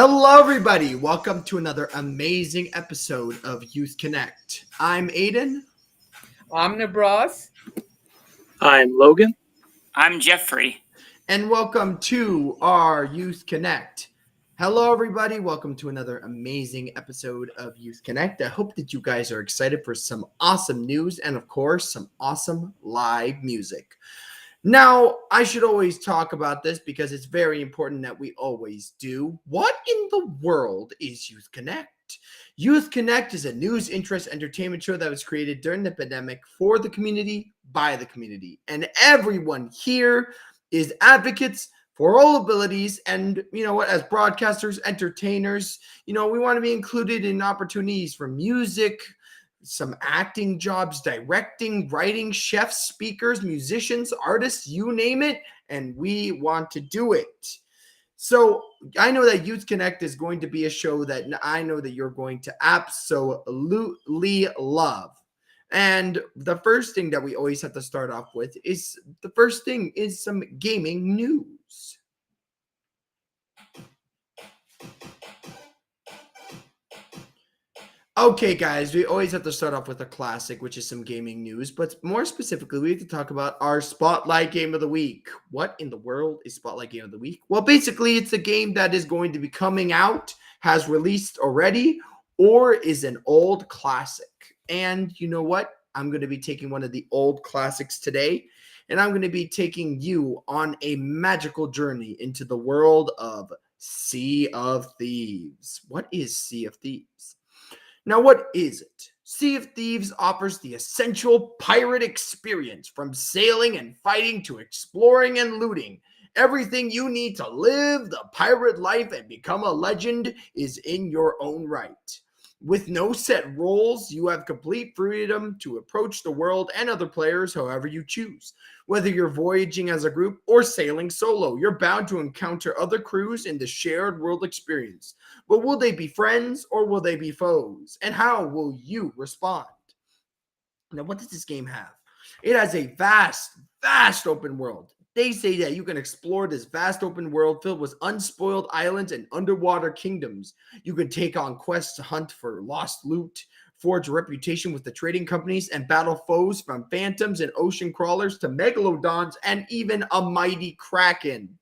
Hello, everybody. Welcome to another amazing episode of Youth Connect. I'm Aiden. I'm Nibras. I'm Logan. I'm Jeffrey. And welcome to our Youth Connect. Hello, everybody. Welcome to another amazing episode of Youth Connect. I hope that you guys are excited for some awesome news and, of course, some awesome live music. Now, I should always talk about this because it's very important that we always do. What in the world is Youth Connect? Youth Connect is a news, interest, entertainment show that was created during the pandemic for the community, by the community. And everyone here is advocates for all abilities. And you know what, as broadcasters, entertainers, we want to be included in opportunities for music, some acting jobs, directing, writing, chefs, speakers, musicians, artists, you name it, and we want to do it. So I know that Youth Connect is going to be a show that I know that you're going to absolutely love. And the first thing that we always have to start off with is some gaming news. Okay, guys, we always have to start off with a classic, which is some gaming news. But more specifically, we have to talk about our Spotlight Game of the Week. What in the world is Spotlight Game of the Week? Well, basically, it's a game that is going to be coming out, has released already, or is an old classic. And you know what? I'm going to be taking one of the old classics today, and I'm going to be taking you on a magical journey into the world of Sea of Thieves. What is Sea of Thieves? Now, what is it? Sea of Thieves offers the essential pirate experience, from sailing and fighting to exploring and looting. Everything you need to live the pirate life and become a legend is in your own right. With no set rules, you have complete freedom to approach the world and other players however you choose. Whether you're voyaging as a group or sailing solo, you're bound to encounter other crews in the shared world experience. But will they be friends or will they be foes? And how will you respond? Now, what does this game have? It has a vast open world. They say that you can explore this vast open world filled with unspoiled islands and underwater kingdoms. You can take on quests to hunt for lost loot, forge a reputation with the trading companies, and battle foes from phantoms and ocean crawlers to megalodons and even a mighty kraken.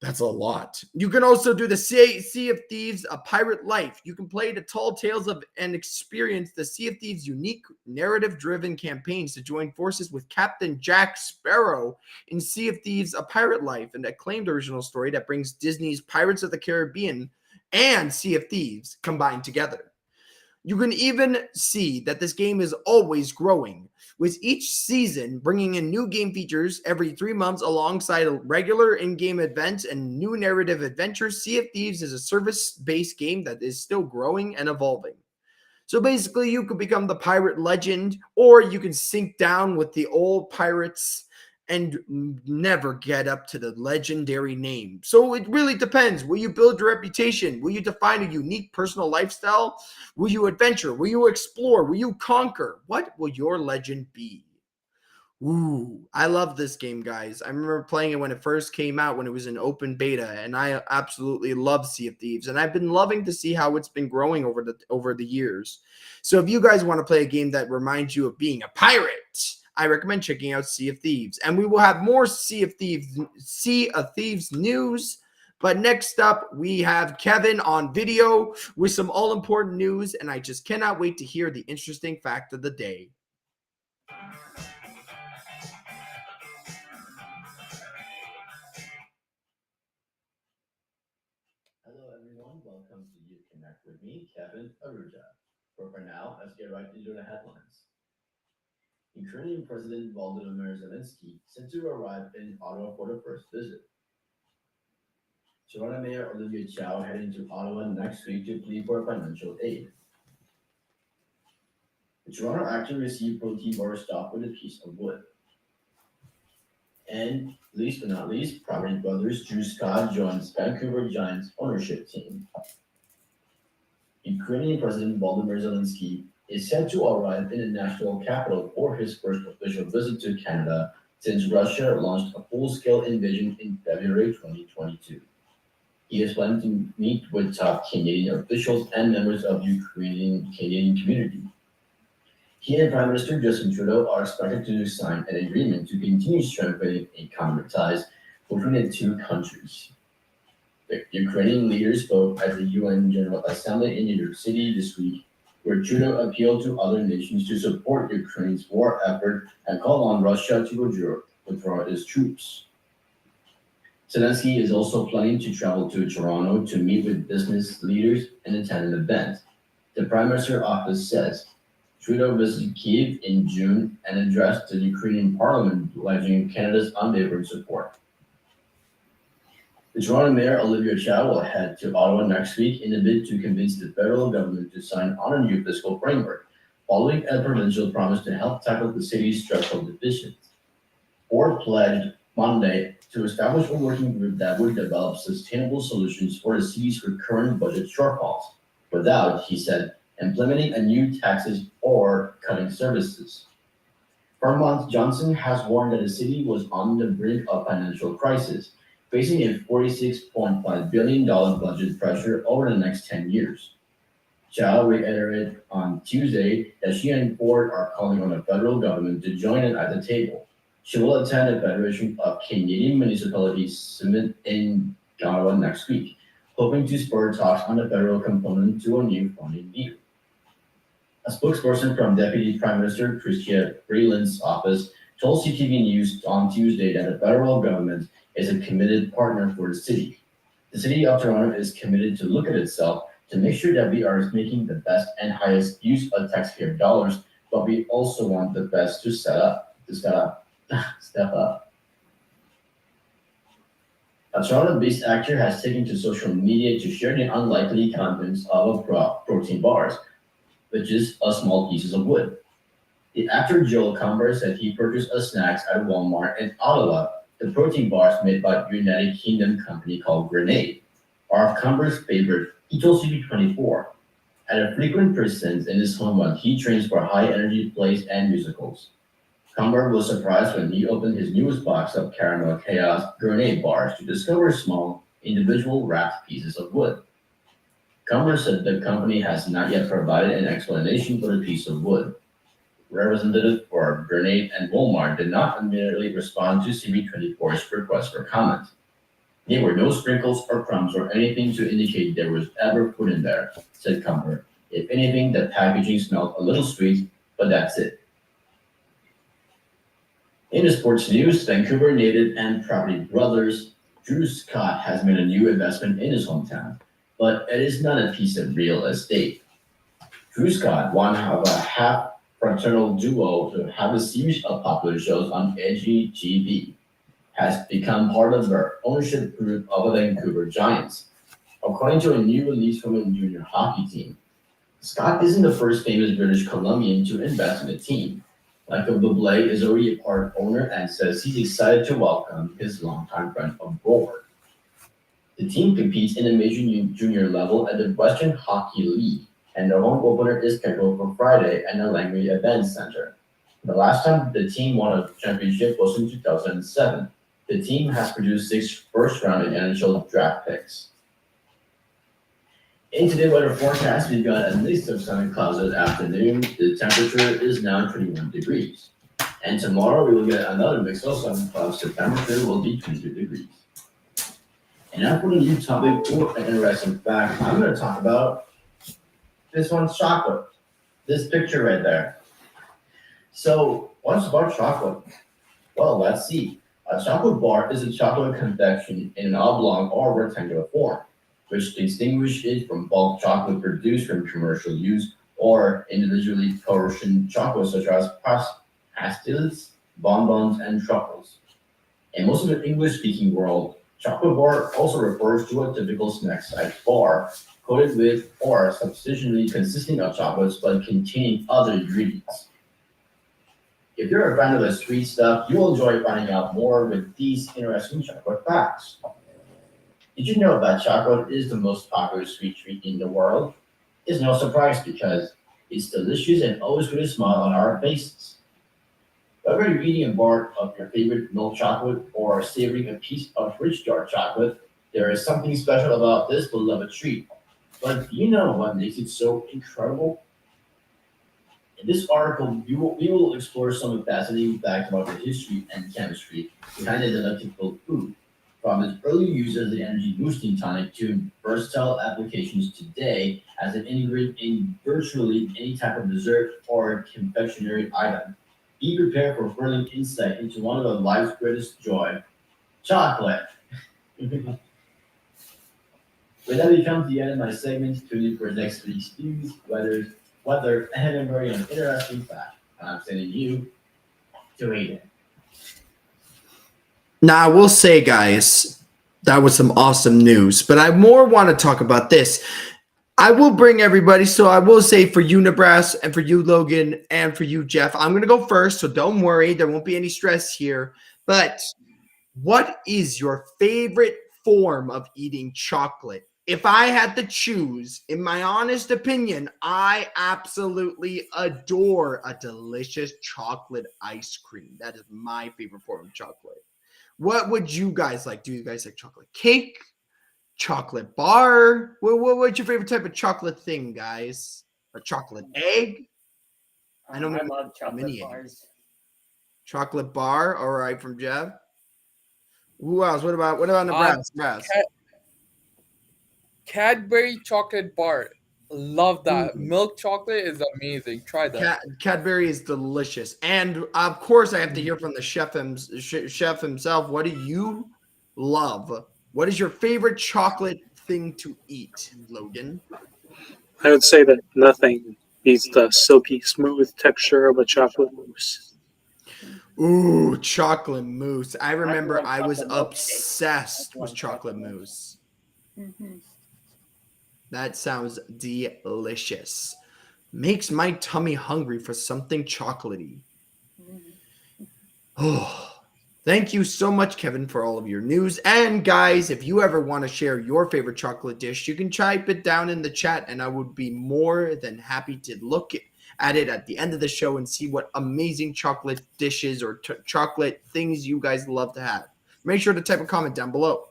That's a lot. You can also do the Sea of Thieves, A Pirate Life. You can play the tall tales of and experience the Sea of Thieves' unique narrative-driven campaigns to join forces with Captain Jack Sparrow in Sea of Thieves, A Pirate Life, an acclaimed original story that brings Disney's Pirates of the Caribbean and Sea of Thieves combined together. You can even see that this game is always growing, with each season bringing in new game features every 3 months alongside regular in-game events and new narrative adventures. Sea of Thieves is a service-based game that is still growing and evolving. So basically, you could become the pirate legend, or you can sink down with the old pirates and never get up to the legendary name. So it really depends. Will you build your reputation? Will you define a unique personal lifestyle? Will you adventure? Will you explore? Will you conquer? What will your legend be? Ooh, I love this game, guys. I remember playing it when it first came out, when it was in open beta, and I absolutely love Sea of Thieves, and I've been loving to see how it's been growing over the years. So if you guys want to play a game that reminds you of being a pirate, I recommend checking out Sea of Thieves. And we will have more Sea of Thieves news. But next up, we have Kevin on video with some all-important news, and I just cannot wait to hear the interesting fact of the day. Hello everyone, welcome to Youth Connect with me, Kevin Aruja. But for now, let's get right into the headlines. Ukrainian President Volodymyr Zelensky set to arrive in Ottawa for the first visit. Toronto Mayor Olivia Chow heading to Ottawa next week to plead for financial aid. The Toronto actor received protein bar stop with a piece of wood. And least but not least, Providence brothers Drew Scott joins Vancouver Giants ownership team. Ukrainian President Volodymyr Zelensky is set to arrive in the national capital for his first official visit to Canada since Russia launched a full-scale invasion in February 2022. He is planning to meet with top Canadian officials and members of Ukrainian Canadian community. He and Prime Minister Justin Trudeau are expected to sign an agreement to continue strengthening economic ties between the two countries. The Ukrainian leader spoke at the UN General Assembly in New York City this week, where Trudeau appealed to other nations to support Ukraine's war effort and called on Russia to withdraw its troops. Zelensky is also planning to travel to Toronto to meet with business leaders and attend an event. The Prime Minister's office says Trudeau visited Kyiv in June and addressed the Ukrainian parliament pledging Canada's unwavering support. The Toronto Mayor Olivia Chow will head to Ottawa next week in a bid to convince the federal government to sign on a new fiscal framework, following a provincial promise to help tackle the city's structural deficits. Ford pledged Monday to establish a working group that would develop sustainable solutions for the city's recurrent budget shortfalls, without, he said, implementing a new taxes or cutting services. For months, Johnson has warned that the city was on the brink of financial crisis, facing a $46.5 billion budget pressure over the next 10 years. Chow reiterated on Tuesday that she and Ford are calling on the federal government to join in at the table. She will attend the Federation of Canadian Municipalities Summit in Ottawa next week, hoping to spur talks on the federal component to a new funding deal. A spokesperson from Deputy Prime Minister Chrystia Freeland's office told CTV News on Tuesday that the federal government is a committed partner for the city. The city of Toronto is committed to look at itself to make sure that we are making the best and highest use of taxpayer dollars, but we also want the best to step up. A Toronto-based actor has taken to social media to share the unlikely contents of protein bars, which is a small pieces of wood. The actor Joel Comber said he purchased a snacks at Walmart in Ottawa. The protein bars made by the United Kingdom company called Grenade are Comber's favorite. He told CP24. At a frequent presence in his hometown, he trains for high-energy plays and musicals. Comber was surprised when he opened his newest box of Caramel Chaos Grenade bars to discover small, individual wrapped pieces of wood. Comber said the company has not yet provided an explanation for the piece of wood. Representatives for Grenade and Walmart did not immediately respond to CB24's request for comment. There were no sprinkles or crumbs or anything to indicate there was ever food in there, said Comber. If anything, the packaging smelled a little sweet, but that's it. In the sports news, Vancouver native and property brothers Drew Scott has made a new investment in his hometown, but it is not a piece of real estate. Drew Scott, one of a half-fraternal duo to have a series of popular shows on HGTV, has become part of their ownership group of the Vancouver Giants. According to a new release from a junior hockey team, Scott isn't the first famous British Columbian to invest in the team. Michael Bublé is already a part owner and says he's excited to welcome his longtime friend aboard. The team competes in the major junior level at the Western Hockey League, and their home opener is scheduled for Friday at the Langley Events Center. The last time the team won a championship was in 2007. The team has produced 6 first-round and NHL draft picks. In today's weather forecast, we've got a mix of sun and clouds this afternoon. The temperature is now 21 degrees. And tomorrow we will get another mix of sun and clouds. The temperature will be 22 degrees. And now for the new topic for an interesting fact, I'm going to talk about this one's chocolate. This picture right there. So what's about chocolate? Well, let's see. A chocolate bar is a chocolate confection in an oblong or rectangular form, which distinguishes it from bulk chocolate produced from commercial use or individually portioned chocolate such as pastilles, bonbons, and truffles. In most of the English-speaking world, chocolate bar also refers to a typical snack-sized bar coated with or substantially consisting of chocolates but containing other ingredients. If you're a fan of the sweet stuff, you will enjoy finding out more with these interesting chocolate facts. Did you know that chocolate is the most popular sweet treat in the world? It's no surprise because it's delicious and always put a smile on our faces. Whether you're eating a bar of your favorite milk chocolate or savoring a piece of rich dark chocolate, There is something special about this beloved treat. But do you know what makes it so incredible? In this article, we will explore some fascinating facts about the history and chemistry behind the delectable food, from its early use as an energy boosting tonic to versatile applications today as an ingredient in virtually any type of dessert or confectionery item. Be prepared for thrilling insight into one of life's greatest joy, chocolate. With that, we come to the end of my segment. Tune in for next week's news, weather, and a very interesting fact. I'm sending you to Aiden. Now, I will say, guys, that was some awesome news, but I more want to talk about this. I will bring everybody. So I will say for you, Nibras, and for you, Logan, and for you, Jeff, I'm going to go first. So don't worry. There won't be any stress here. But what is your favorite form of eating chocolate? If I had to choose, in my honest opinion, I absolutely adore a delicious chocolate ice cream. That is my favorite form of chocolate. What would you guys like? Do you guys like chocolate cake? Chocolate bar? What's your favorite type of chocolate thing, guys? A chocolate egg? I know I love chocolate mini bars. Chocolate bar? All right, from Jeff. Who else? What about Nebraska? Cadbury chocolate bar. Love that. Milk chocolate is amazing. Try that. Cadbury is delicious, and of course, I have to hear from the chef himself. What do you love? What is your favorite chocolate thing to eat, Logan? I would say that nothing beats the silky smooth texture of a chocolate mousse. Ooh, chocolate mousse. I remember love I was chocolate milkshake. obsessed I with love chocolate chocolate. mousse. That sounds delicious. Makes my tummy hungry for something chocolatey. Oh, thank you so much, Kevin, for all of your news. And guys, if you ever want to share your favorite chocolate dish, you can type it down in the chat, and I would be more than happy to look at it at the end of the show and see what amazing chocolate dishes or chocolate things you guys love to have. Make sure to type a comment down below.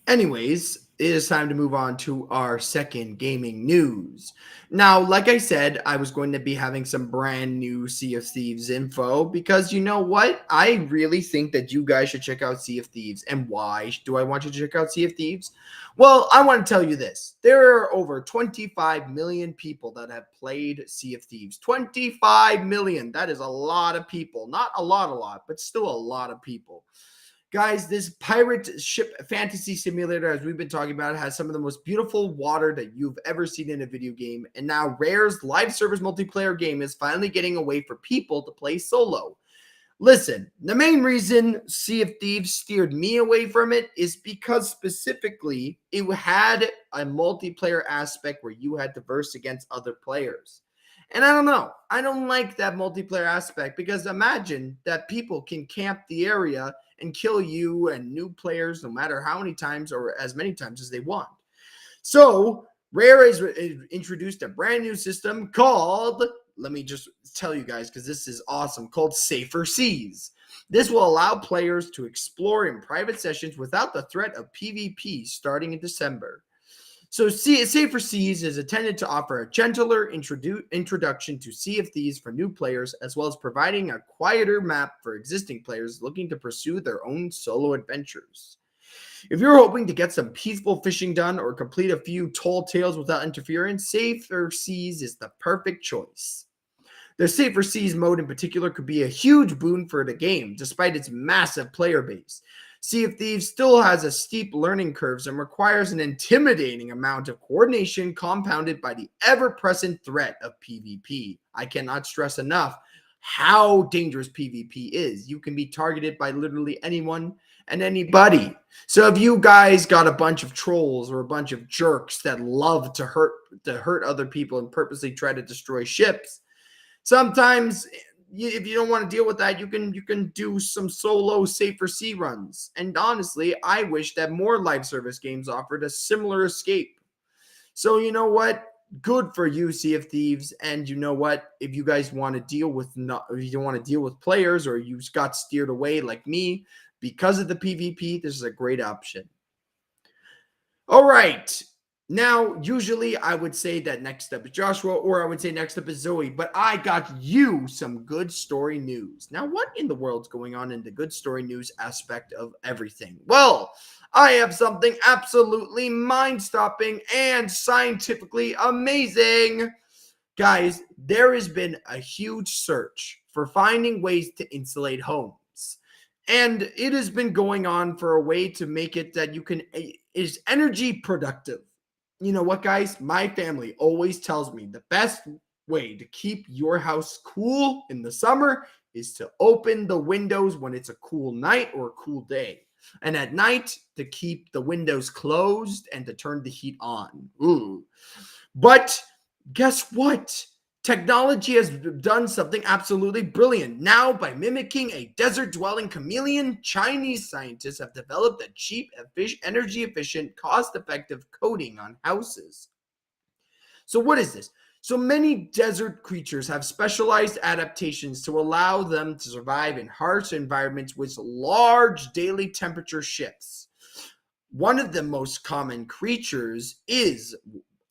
Anyways, it is time to move on to our second gaming news. Now, like I said, I was going to be having some brand new Sea of Thieves info because you know what? I really think that you guys should check out Sea of Thieves. And why do I want you to check out Sea of Thieves? Well, I want to tell you this. There are over 25 million people that have played Sea of Thieves. 25 million. That is a lot of people. Not a lot, but still a lot of people. Guys, this pirate ship fantasy simulator, as we've been talking about, has some of the most beautiful water that you've ever seen in a video game. And now Rare's live service multiplayer game is finally getting a way for people to play solo. Listen, the main reason Sea of Thieves steered me away from it is because specifically it had a multiplayer aspect where you had to verse against other players. And I don't know. I don't like that multiplayer aspect because imagine that people can camp the area and kill you and new players no matter how many times or as many times as they want. So Rare has introduced a brand new system called, let me just tell you guys because this is awesome, called Safer Seas. This will allow players to explore in private sessions without the threat of PvP starting in December. So Safer Seas is intended to offer a gentler introduction to Sea of Thieves for new players, as well as providing a quieter map for existing players looking to pursue their own solo adventures. If you're hoping to get some peaceful fishing done or complete a few tall tales without interference, Safer Seas is the perfect choice. The Safer Seas mode in particular could be a huge boon for the game, despite its massive player base. Sea of Thieves still has a steep learning curve and requires an intimidating amount of coordination compounded by the ever-present threat of PvP. I cannot stress enough how dangerous PvP is. You can be targeted by literally anyone and anybody. So if you guys got a bunch of trolls or a bunch of jerks that love to hurt other people and purposely try to destroy ships, sometimes if you don't want to deal with that, you can do some solo Safer Sea runs. And honestly, I wish that more live service games offered a similar escape. So you know what? Good for you, Sea of Thieves. And you know what? If you guys want to deal with if you don't want to deal with players or you got steered away like me, because of the PvP, this is a great option. All right. Now, usually I would say that next up is Joshua, or I would say next up is Zoe, but I got you some good story news. Now, what in the world's going on in the good story news aspect of everything? Well, I have something absolutely mind-stopping and scientifically amazing. Guys, there has been a huge search for finding ways to insulate homes. And it has been going on for a way to make it that you can is energy productive. You know what, guys? My family always tells me the best way to keep your house cool in the summer is to open the windows when it's a cool night or a cool day. And at night, to keep the windows closed and to turn the heat on. Ooh. But guess what? Technology has done something absolutely brilliant. Now, by mimicking a desert-dwelling chameleon, Chinese scientists have developed a cheap, energy-efficient, cost-effective coating on houses. So what is this? So many desert creatures have specialized adaptations to allow them to survive in harsh environments with large daily temperature shifts. One of the most common creatures is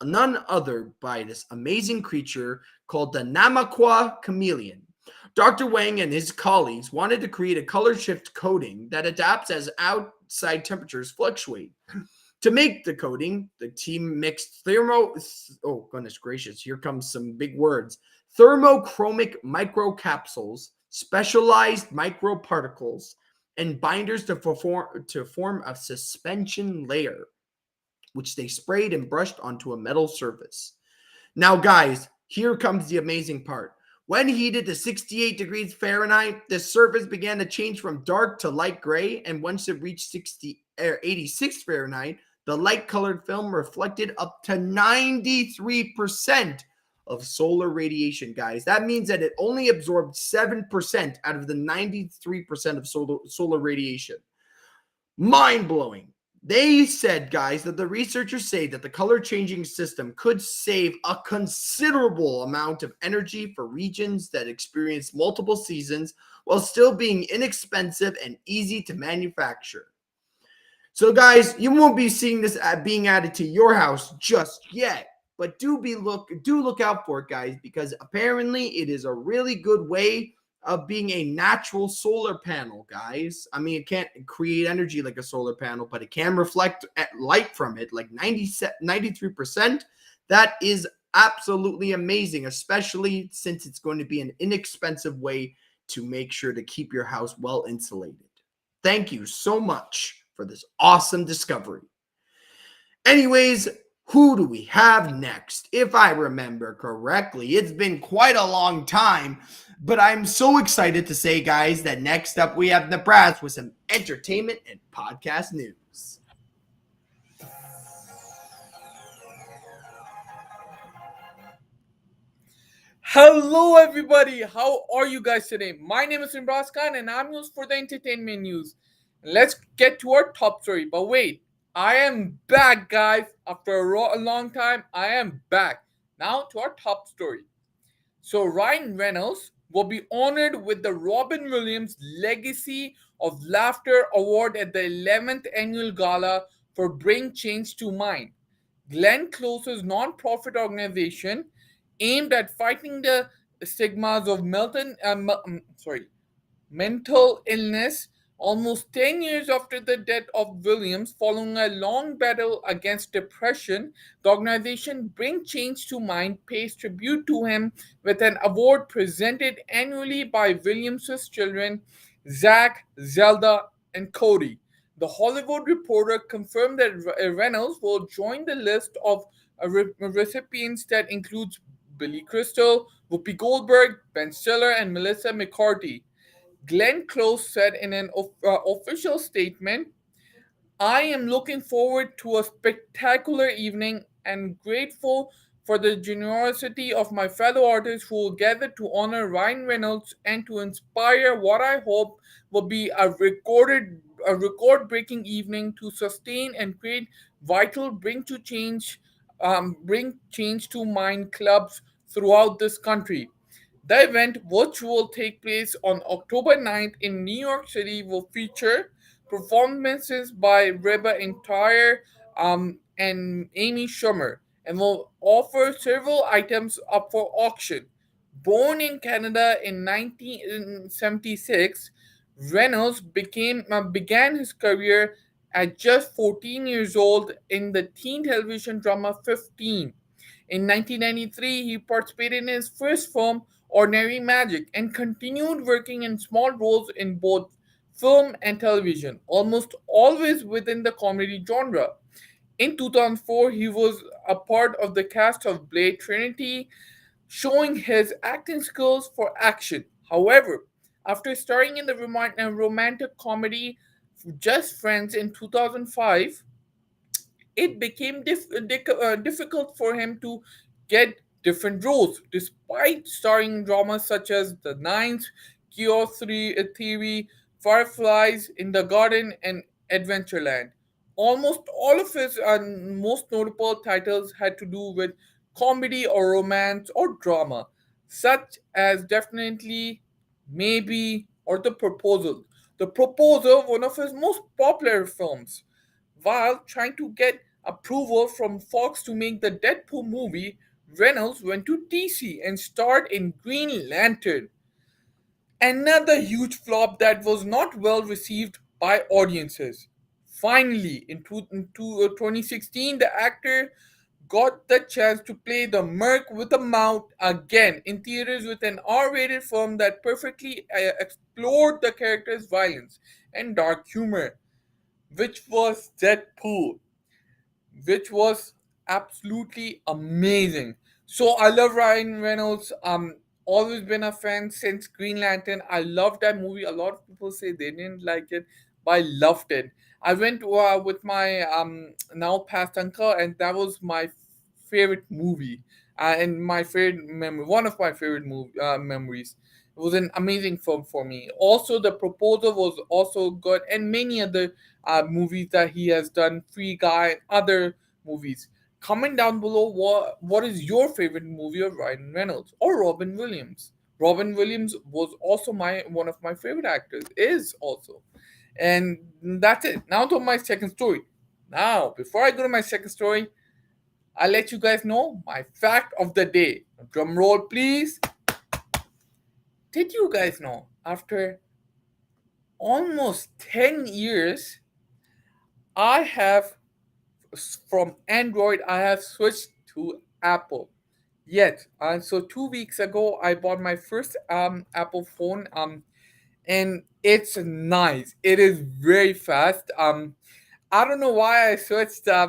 none other by this amazing creature called the Namaqua chameleon. Dr. Wang and his colleagues wanted to create a color shift coating that adapts as outside temperatures fluctuate. To make the coating, the team mixed oh goodness gracious, here comes some big words. Thermochromic microcapsules, specialized microparticles, and binders to form a suspension layer, which they sprayed and brushed onto a metal surface. Now, guys, here comes the amazing part. When heated to 68 degrees Fahrenheit, the surface began to change from dark to light gray, and once it reached 86 Fahrenheit, the light-colored film reflected up to 93% of solar radiation, guys. That means that it only absorbed 7% out of the 93% of solar radiation. Mind-blowing. They said, guys, that the researchers say that the color changing system could save a considerable amount of energy for regions that experience multiple seasons while still being inexpensive and easy to manufacture. So, guys, you won't be seeing this being added to your house just yet, but do look out for it, guys, because apparently it is a really good way of being a natural solar panel, guys. I mean, it can't create energy like a solar panel, but it can reflect light from it, like 93%. That is absolutely amazing, especially since it's going to be an inexpensive way to make sure to keep your house well insulated. Thank you so much for this awesome discovery. Anyways, who do we have next? If I remember correctly, it's been quite a long time, but I'm so excited to say, guys, that next up we have Nibras with some entertainment and podcast news. Hello, everybody. How are you guys today? My name is Nibras Khan, and I'm yours for the entertainment news. Let's get to our top story. But wait, I am back, guys. After a long time, I am back. Now to our top story. So Ryan Reynolds will be honored with the Robin Williams Legacy of Laughter Award at the 11th annual gala for Bring Change to Mind. Glenn Close's non-profit organization aimed at fighting the stigmas of mental illness. Almost 10 years after the death of Williams, following a long battle against depression, the organization Bring Change to Mind pays tribute to him with an award presented annually by Williams' children, Zach, Zelda, and Cody. The Hollywood Reporter confirmed that Reynolds will join the list of recipients that includes Billy Crystal, Whoopi Goldberg, Ben Stiller, and Melissa McCarthy. Glenn Close said in an official statement, I am looking forward to a spectacular evening and grateful for the generosity of my fellow artists who will gather to honor Ryan Reynolds and to inspire what I hope will be a record breaking evening to sustain and create vital bring change to mind clubs throughout this country. The event, which will take place on October 9th in New York City, will feature performances by Reba Entire and Amy Schumer, and will offer several items up for auction. Born in Canada in 1976, Reynolds began his career at just 14 years old in the teen television drama 15. In 1993, he participated in his first film, Ordinary Magic, and continued working in small roles in both film and television, almost always within the comedy genre. In 2004, he was a part of the cast of Blade Trinity, showing his acting skills for action. However, after starring in the romantic comedy Just Friends in 2005, it became difficult for him to get different roles, despite starring in dramas such as The Ninth, Theory, Fireflies, In the Garden, and Adventureland. Almost all of his most notable titles had to do with comedy or romance or drama, such as Definitely, Maybe, or The Proposal. The Proposal, one of his most popular films. While trying to get approval from Fox to make the Deadpool movie, Reynolds went to DC and starred in Green Lantern, another huge flop that was not well received by audiences. Finally, in 2016, the actor got the chance to play the Merc with a Mouth again in theaters with an R rated film that perfectly explored the character's violence and dark humor, which was Deadpool, which was absolutely amazing. So I love Ryan Reynolds. Always been a fan since Green Lantern. I loved that movie. A lot of people say they didn't like it, but I loved it. I went with my now past uncle, and that was my favorite movie and my favorite memory. One of my favorite memories. It was an amazing film for me. Also, The Proposal was also good, and many other movies that he has done, Free Guy, and other movies. Comment down below what is your favorite movie of Ryan Reynolds or Robin Williams. Robin Williams was also my one of my favorite actors, is also. And that's it. Now to my second story. Now, before I go to my second story, I'll let you guys know my fact of the day. Drum roll, please. Did you guys know after almost 10 years, I have from Android, I have switched to Apple. Yet, so 2 weeks ago, I bought my first Apple phone. And it's nice. It is very fast. I don't know why I switched. I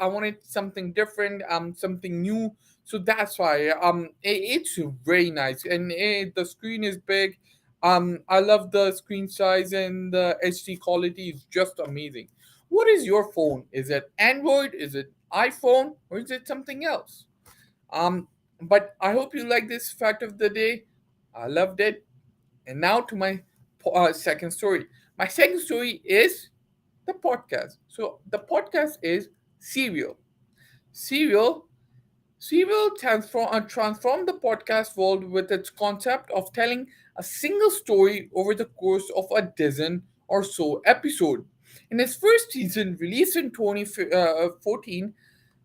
wanted something different, something new. So that's why. It's very nice, and the screen is big. I love the screen size and the HD quality is just amazing. What is your phone? Is it Android? Is it iPhone? Or is it something else? Um, but I hope you like this fact of the day. I loved it. And now to my second story. My second story is the podcast. So the podcast is Serial. Serial Serial transformed the podcast world with its concept of telling a single story over the course of a dozen or so episode. In its first season, released in 2014,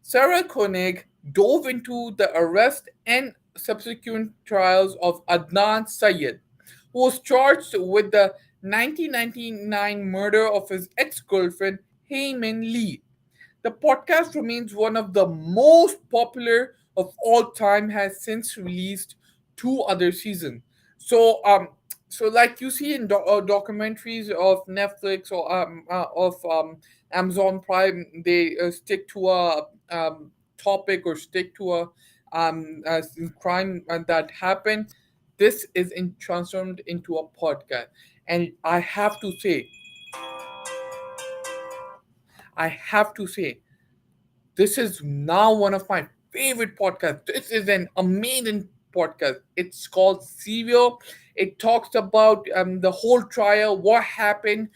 Sarah Koenig dove into the arrest and subsequent trials of Adnan Syed, who was charged with the 1999 murder of his ex-girlfriend Heyman Lee. The podcast remains one of the most popular of all time, has since released two other seasons. So so like you see in documentaries of Netflix or of Amazon Prime, they stick to a topic or stick to a crime that happened. This is transformed into a podcast, and I have to say, this is now one of my favorite podcasts. This is an amazing podcast. It's called Serial. It talks about the whole trial, what happened.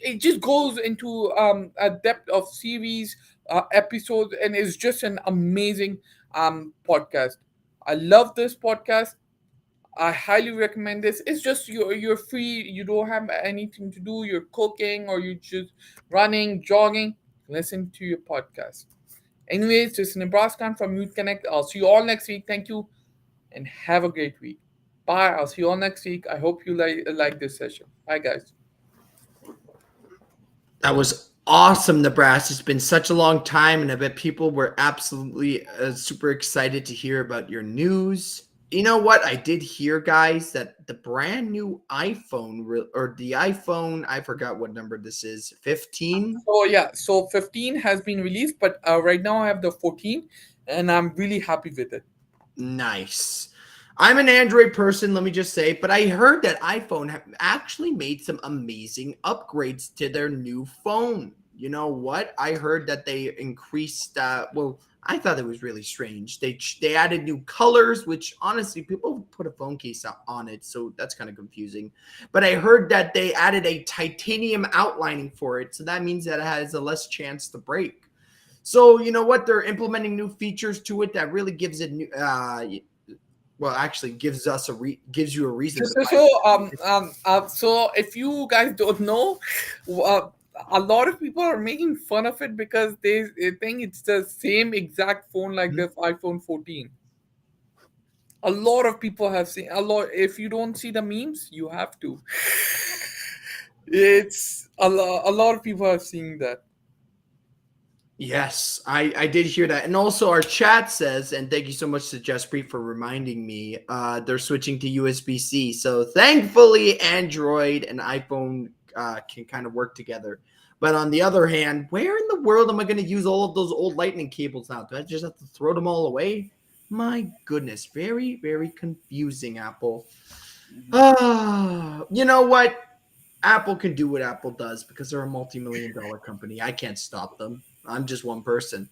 It just goes into a depth of series, episodes, and it's just an amazing podcast. I love this podcast. I highly recommend this. It's just you're free. You don't have anything to do. You're cooking or you're just running, jogging. Listen to your podcast. Anyways, this is Nibras Khan from Youth Connect. I'll see you all next week. Thank you and have a great week. Bye. I'll see you all next week. I hope you like this session. Bye, guys. That was awesome, Nebraska. It's been such a long time, and I bet people were absolutely super excited to hear about your news. You know what? I did hear, guys, that the brand new iPhone or the iPhone, I forgot what number this is, 15? So yeah, so 15 has been released, but right now I have the 14, and I'm really happy with it. Nice. I'm an Android person, let me just say, but I heard that iPhone actually made some amazing upgrades to their new phone. You know what? I heard that they increased. Well, I thought it was really strange. They added new colors, which honestly, people put a phone case on it, so that's kind of confusing. But I heard that they added a titanium outlining for it, so that means that it has a less chance to break. So you know what? They're implementing new features to it that really gives it new. Well, actually, gives gives you a reason So, to so, buy so, it. um, um, so if you guys don't know, uh, a lot of people are making fun of it because they think it's the same exact phone like the iPhone 14. A lot of people have seen a lot. If you don't see the memes, you have to. It's a lot of people have seen that. Yes, I did hear that. And also our chat says, and thank you so much to Jaspreet for reminding me, they're switching to USB-C. So thankfully Android and iPhone can kind of work together. But on the other hand, where in the world am I going to use all of those old lightning cables now? Do I just have to throw them all away? My goodness, very, very confusing, Apple. You know what? Apple can do what Apple does because they're a multi-million dollar company. I can't stop them. I'm just one person.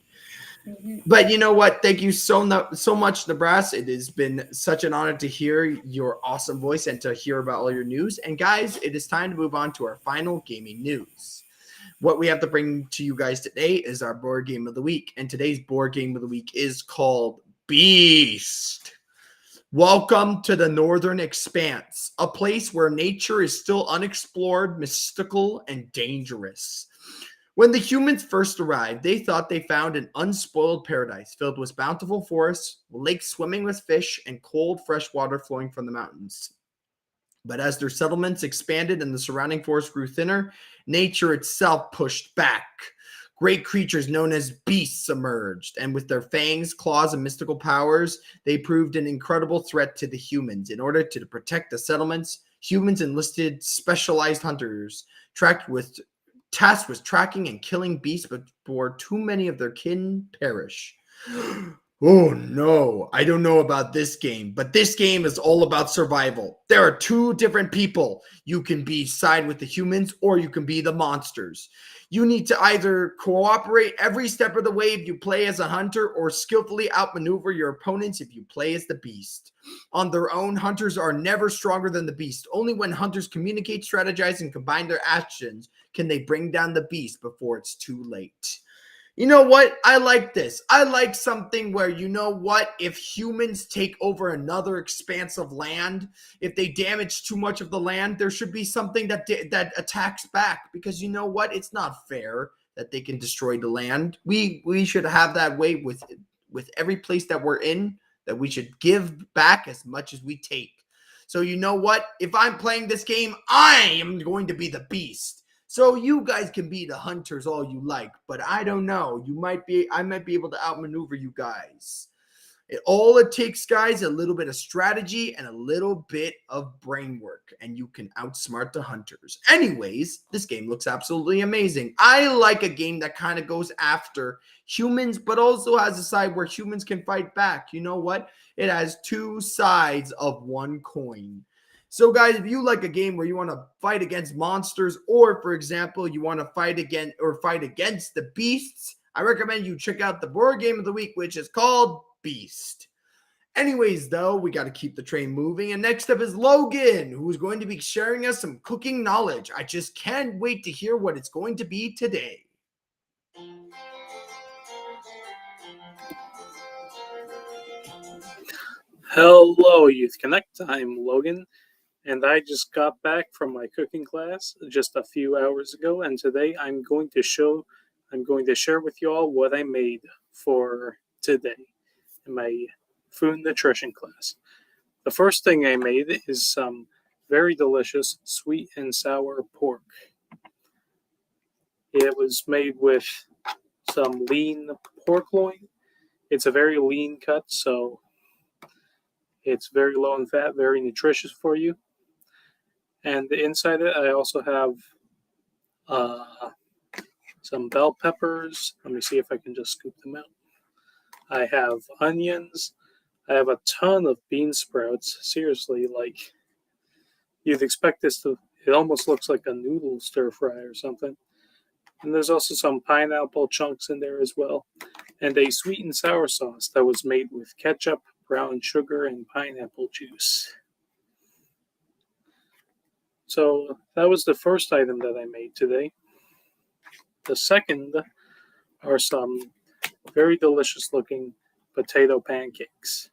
But you know what? Thank you so much, Nebraska. It has been such an honor to hear your awesome voice and to hear about all your news. And guys, it is time to move on to our final gaming news. What we have to bring to you guys today is our board game of the week. And today's board game of the week is called Beast. Welcome to the Northern Expanse, a place where nature is still unexplored, mystical, and dangerous. When the humans first arrived, they thought they found an unspoiled paradise filled with bountiful forests, lakes swimming with fish, and cold, fresh water flowing from the mountains. But as their settlements expanded and the surrounding forest grew thinner, nature itself pushed back. Great creatures known as beasts emerged, and with their fangs, claws, and mystical powers, they proved an incredible threat to the humans. In order to protect the settlements, humans enlisted specialized hunters tasked with tracking and killing beasts before too many of their kin perish. Oh no, I don't know about this game, but this game is all about survival. There are two different people. You can side with the humans or you can be the monsters. You need to either cooperate every step of the way if you play as a hunter or skillfully outmaneuver your opponents if you play as the beast. On their own, hunters are never stronger than the beast. Only when hunters communicate, strategize, and combine their actions can they bring down the beast before it's too late. You know what? I like this. I like something where, you know what? If humans take over another expanse of land, if they damage too much of the land, there should be something that attacks back. Because you know what? It's not fair that they can destroy the land. We should have that way with every place that we're in, that we should give back as much as we take. So you know what? If I'm playing this game, I am going to be the beast. So you guys can be the hunters all you like, but I don't know. I might be able to outmaneuver you guys. All it takes, guys, a little bit of strategy and a little bit of brain work, and you can outsmart the hunters. Anyways, this game looks absolutely amazing. I like a game that kind of goes after humans, but also has a side where humans can fight back. You know what? It has two sides of one coin. So, guys, if you like a game where you want to fight against monsters, or, for example, you want to fight against the beasts, I recommend you check out the board game of the week, which is called Beast. Anyways, though, we got to keep the train moving. And next up is Logan, who's going to be sharing us some cooking knowledge. I just can't wait to hear what it's going to be today. Hello, Youth Connect. I'm Logan, and I just got back from my cooking class just a few hours ago, and today I'm going to share with you all what I made for today in my food nutrition class. The first thing I made is some very delicious sweet and sour pork. It was made with some lean pork loin. It's a very lean cut, so it's very low in fat, very nutritious for you. And inside it, I also have some bell peppers. Let me see if I can just scoop them out. I have onions. I have a ton of bean sprouts. Seriously, like you'd expect this to, it almost looks like a noodle stir fry or something. And there's also some pineapple chunks in there as well. And a sweet and sour sauce that was made with ketchup, brown sugar, and pineapple juice. So that was the first item that I made today. The second are some very delicious looking potato pancakes.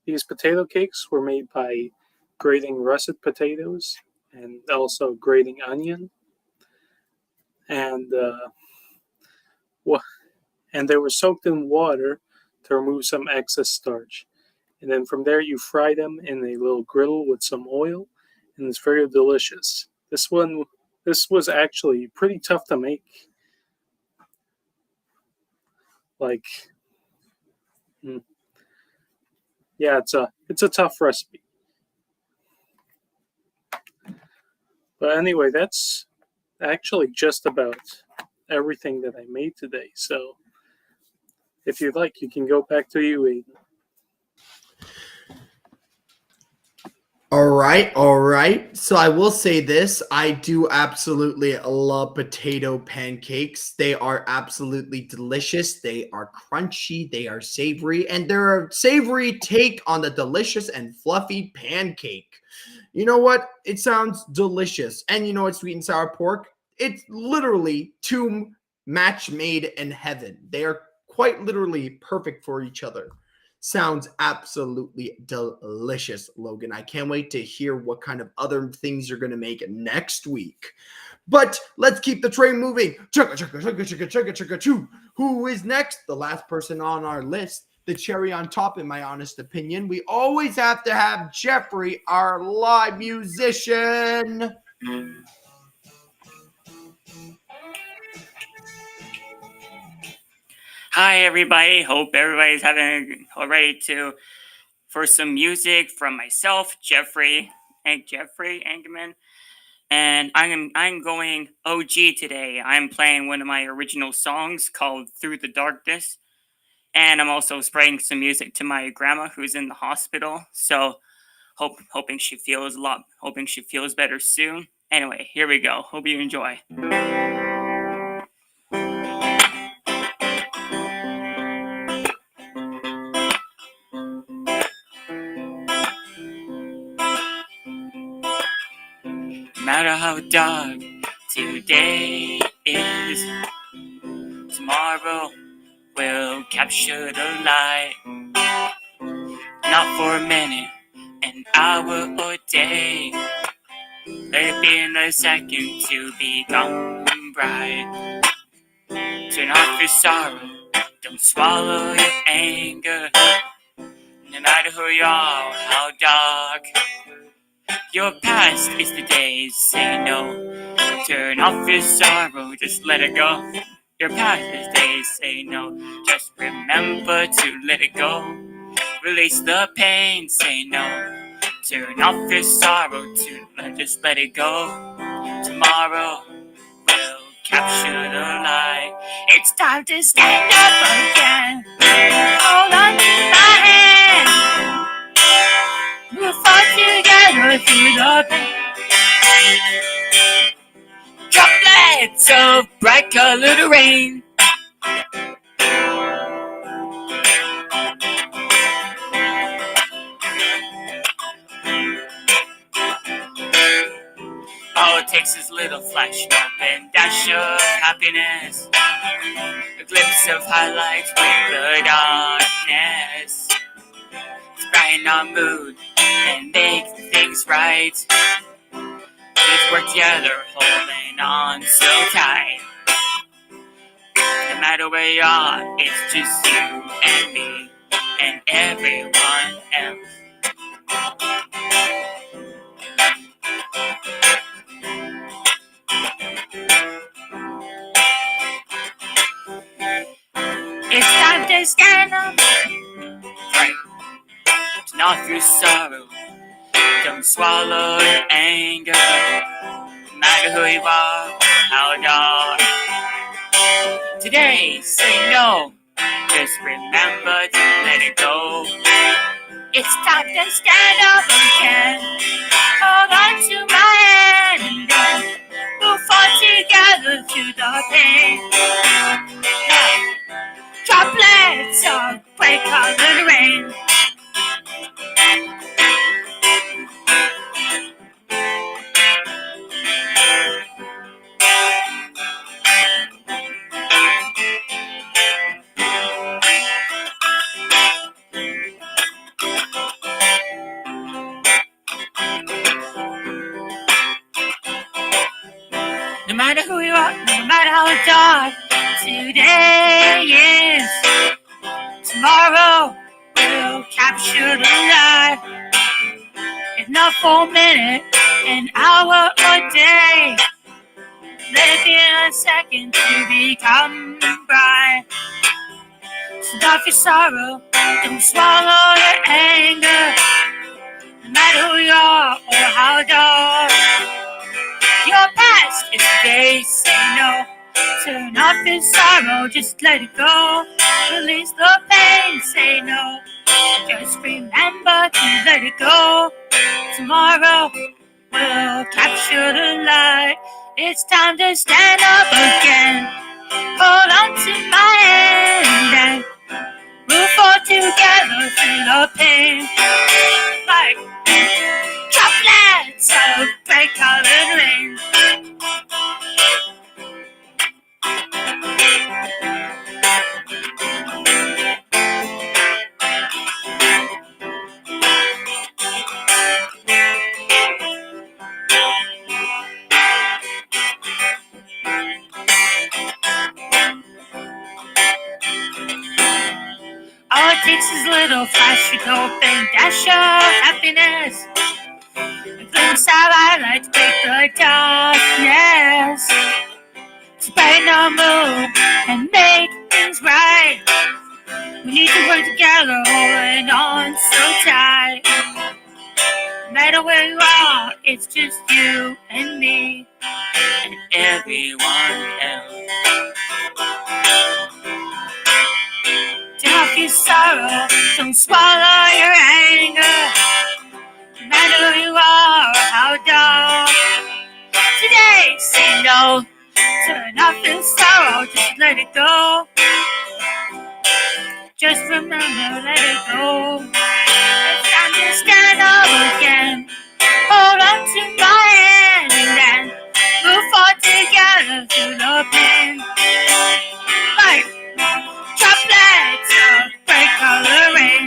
These potato cakes were made by grating russet potatoes and also grating onion. And they were soaked in water to remove some excess starch. And then from there, you fry them in a little griddle with some oil, and it's very delicious. This was actually pretty tough to make. Like, yeah, it's a tough recipe. But anyway, that's actually just about everything that I made today. So if you'd like, you can go back to you, Aiden. All right. So I will say this. I do absolutely love potato pancakes. They are absolutely delicious. They are crunchy. They are savory. And they're a savory take on the delicious and fluffy pancake. You know what? It sounds delicious. And you know what? Sweet and sour pork? It's literally two match made in heaven. They are quite literally perfect for each other. Sounds absolutely delicious, Logan. I can't wait to hear what kind of other things you're going to make next week. But let's keep the train moving. Chugga, chugga, chugga, chugga, chugga, chugga, choo. Who is next? The last person on our list. The cherry on top, in my honest opinion. We always have to have Jeffrey, our live musician. Hi, everybody. Hope everybody's having ready for some music from myself, Jeffrey Engelman, and I'm going OG today. I'm playing one of my original songs called "Through the Darkness," and I'm also spraying some music to my grandma who's in the hospital. So, hoping she feels better soon. Anyway, here we go. Hope you enjoy. No matter how dark today is, tomorrow will capture the light. Not for a minute, an hour or day. Let it be in a second to become bright. Turn off your sorrow, don't swallow your anger. No matter who you are, how dark your past is today, say no. Turn off your sorrow, just let it go. Your past is days, say no. Just remember to let it go. Release the pain, say no. Turn off your sorrow, just let it go. Tomorrow will capture the light. It's time to stand up again. Hold on to my hand. We'll fight together through the pain. Droplets of bright colored rain. All it takes is a little flash up and dash of happiness. A glimpse of highlights with the darkness. lighten our mood and make things right. Let's work together, holding on so tight. No matter where you are, it's just you and me and everyone else. It's time to stand up, right? To not feel sorrow. Don't swallow your anger. No matter who you are, how dark. Today, say no. Just remember to let it go. It's time to stand up again. Hold on to my hand and then we'll fall together through the pain. Now, droplets of bright-colored rain. No matter who you are, no matter how dark today is, tomorrow will capture the light. If not for a minute, an hour or day, let it be a second to become bright. So stop your sorrow, don't swallow your anger. No matter who you are or how dark your past is today, say no. Turn off your sorrow, just let it go. Release the pain, say no. Just remember to let it go. Tomorrow will capture the light. It's time to stand up again. Hold on to my hand and we'll fall together through the pain. Like droplets of bright-colored rain. All it takes is a little flash of hope and dash of happiness. A glimpse of light to break the darkness. To brighten our mood and make things right. We need to work together, holding on so tight. No matter where you are, it's just you and me and everyone else. Turn off your sorrow, don't swallow your anger. No matter who you are or how dark. Today, say no. Turn off your sorrow, just let it go. Just remember, let it go. It's time to stand up again. Hold on to my hand and then we'll fall together through the pain. Like droplets of bright-colored rain.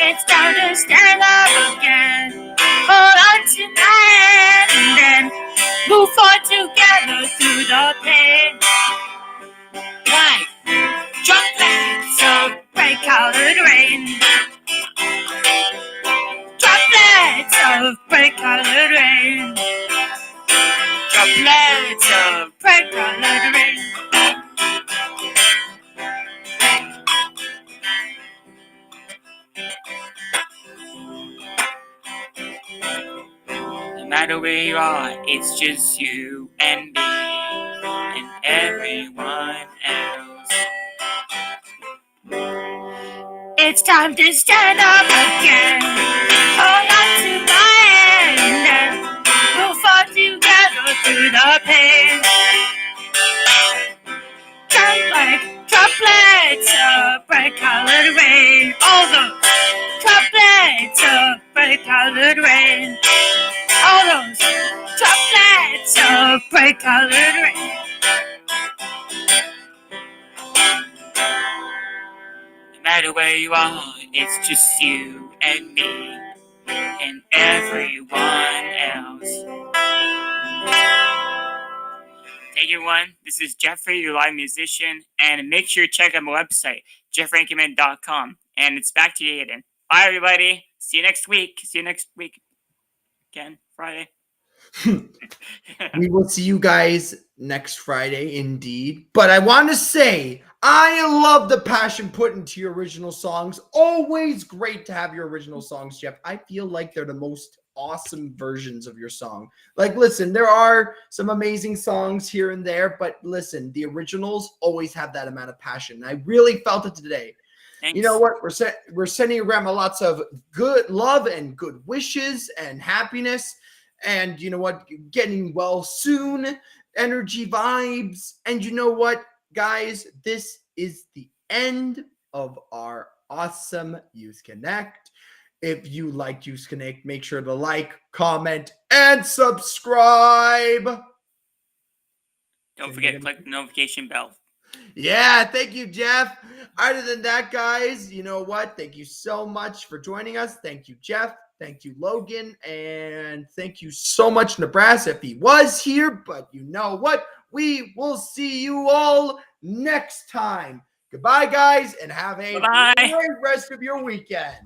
It's time to stand up again. Hold on to my hand and then move on together through the pain. Like droplets of bright-colored rain. Droplets of bright-colored rain. Droplets of bright-colored rain. No matter where you are, it's just you and me and everyone else. It's time to stand up again. Hold on to my hand and we'll fall together through the pain. Just like droplets of bright-colored rain. All the droplets of bright-colored rain. No matter where you are, it's just you and me and everyone else. Hey everyone, this is Jeffrey, your live musician, and make sure to check out my website, jeffrankerman.com. And it's back to you, Aiden. Bye everybody. See you next week. Again, Friday. We will see you guys next Friday, indeed. But I want to say, I love the passion put into your original songs. Always great to have your original songs, Jeff. I feel like they're the most awesome versions of your song. Like, listen, there are some amazing songs here and there, but listen, the originals always have that amount of passion. I really felt it today. Thanks. You know what? We're sending your grandma lots of good love and good wishes and happiness. And you know what? Getting well soon, energy vibes. And you know what, guys? This is the end of our awesome Youth Connect. If you liked Youth Connect, make sure to like, comment, and subscribe. Don't forget to click the notification bell. Yeah, thank you, Jeff. Other than that, guys, you know what? Thank you so much for joining us. Thank you, Jeff. Thank you, Logan. And thank you so much, Nibras, if he was here. But you know what? We will see you all next time. Goodbye, guys, and have a great rest of your weekend.